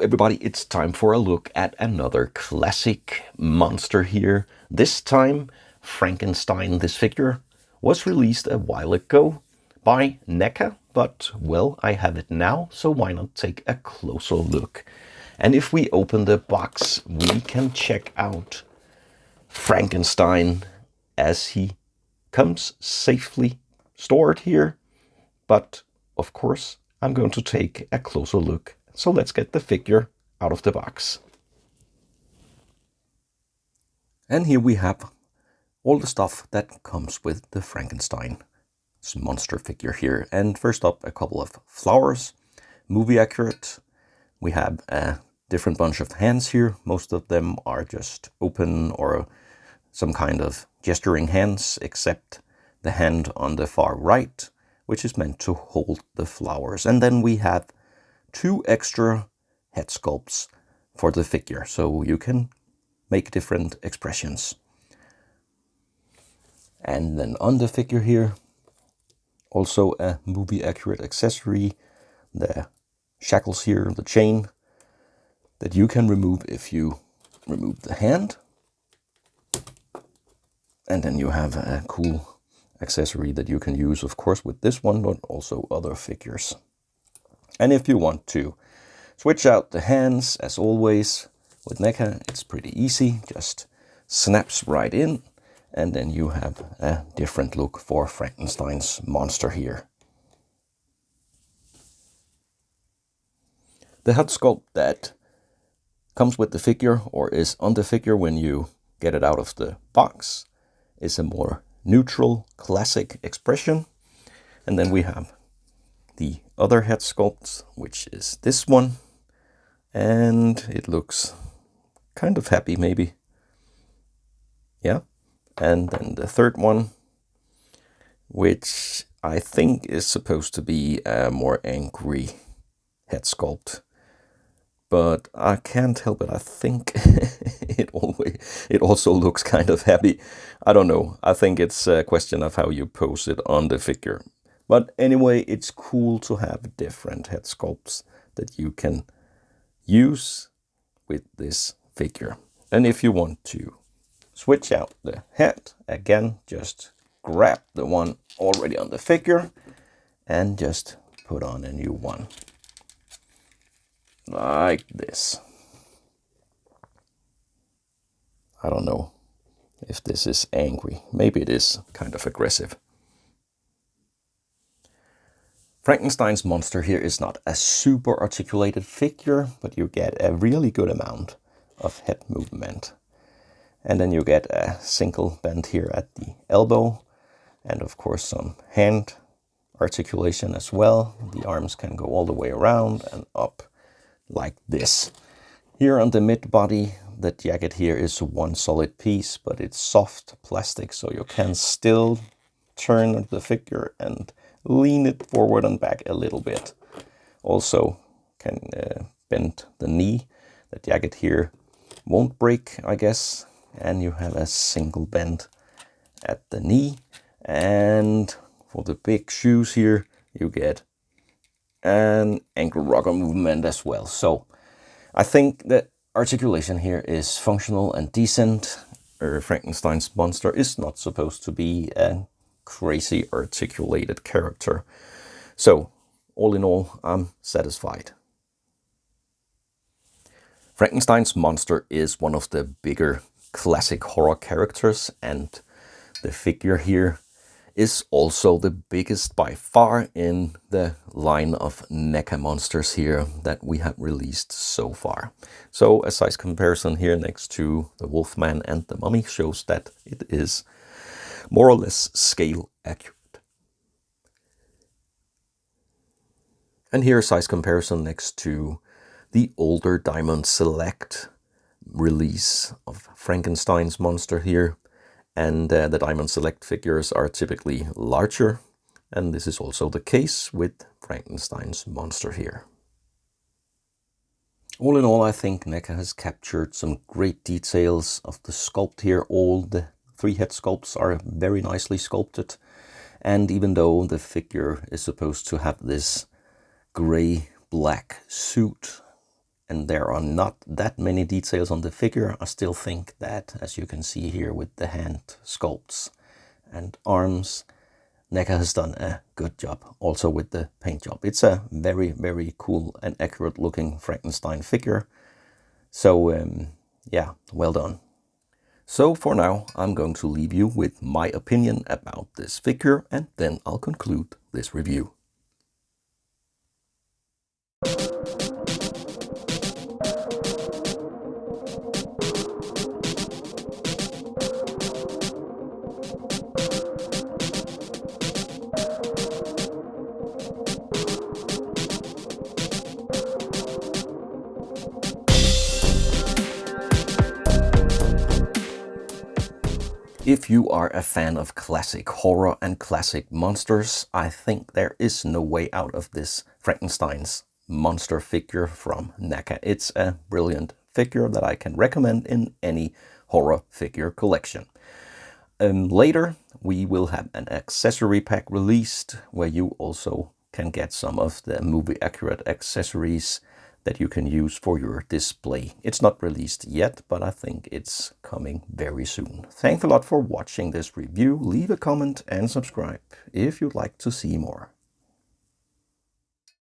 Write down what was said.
everybody, it's time for a look at another classic monster here. This time, Frankenstein. This figure was released a while ago by NECA, but well, I have it now, so why not take a closer look? And if we open the box, we can check out Frankenstein as he comes safely stored here. But of course, I'm going to take a closer look. So let's get the figure out of the box. And here we have all the stuff that comes with the Frankenstein monster figure here. And first up, a couple of flowers, movie accurate. We have a different bunch of hands here. Most of them are just open or some kind of gesturing hands, except the hand on the far right, which is meant to hold the flowers. And then we have 2 extra head sculpts for the figure, so you can make different expressions. And then on the figure here, also a movie accurate accessory, the shackles here, the chain that you can remove if you remove the hand. And then you have a cool accessory that you can use, of course, with this one, but also other figures. And if you want to switch out the hands, as always, with NECA, it's pretty easy. Just snaps right in, and then you have a different look for Frankenstein's monster here. The head sculpt that comes with the figure, or is on the figure when you get it out of the box, is a more neutral, classic expression. And then we have the other head sculpt, which is this one, and it looks kind of happy, maybe. Yeah. And then the third one, which I think is supposed to be a more angry head sculpt, but I can't help it. I think it also looks kind of happy. I don't know. I think it's a question of how you pose it on the figure. But anyway, it's cool to have different head sculpts that you can use with this figure. And if you want to switch out the head, again, just grab the one already on the figure and just put on a new one. Like this. I don't know if this is angry. Maybe it is kind of aggressive. Frankenstein's monster here is not a super articulated figure, but you get a really good amount of head movement. And then you get a single bend here at the elbow, and of course some hand articulation as well. The arms can go all the way around and up like this. Here on the mid body, the jacket here is one solid piece, but it's soft plastic, so you can still turn the figure and lean it forward and back a little bit. Also can bend the knee. The jacket here won't break, I guess. And you have a single bend at the knee. And for the big shoes here, you get an ankle rocker movement as well. So I think the articulation here is functional and decent. Frankenstein's monster is not supposed to be a crazy articulated character. So all in all, I'm satisfied. Frankenstein's monster is one of the bigger classic horror characters, and the figure here is also the biggest by far in the line of NECA monsters here that we have released so far. So a size comparison here next to the Wolfman and the Mummy shows that it is more or less scale accurate. And here a size comparison next to the older Diamond Select release of Frankenstein's monster here. And the Diamond Select figures are typically larger, and this is also the case with Frankenstein's monster here. All in all, I think NECA has captured some great details of the sculpt here. All the 3 head sculpts are very nicely sculpted, and even though the figure is supposed to have this gray-black suit and there are not that many details on the figure, I still think that, as you can see here with the hand sculpts and arms, NECA has done a good job, also with the paint job. It's a very, very cool and accurate looking Frankenstein figure. So yeah, well done. So for now, I'm going to leave you with my opinion about this figure, and then I'll conclude this review. If you are a fan of classic horror and classic monsters, I think there is no way out of this Frankenstein's monster figure from NECA. It's a brilliant figure that I can recommend in any horror figure collection. Later, we will have an accessory pack released where you also can get some of the movie accurate accessories that you can use for your display. It's not released yet, but I think it's coming very soon. Thanks a lot for watching this review. Leave a comment and subscribe if you'd like to see more.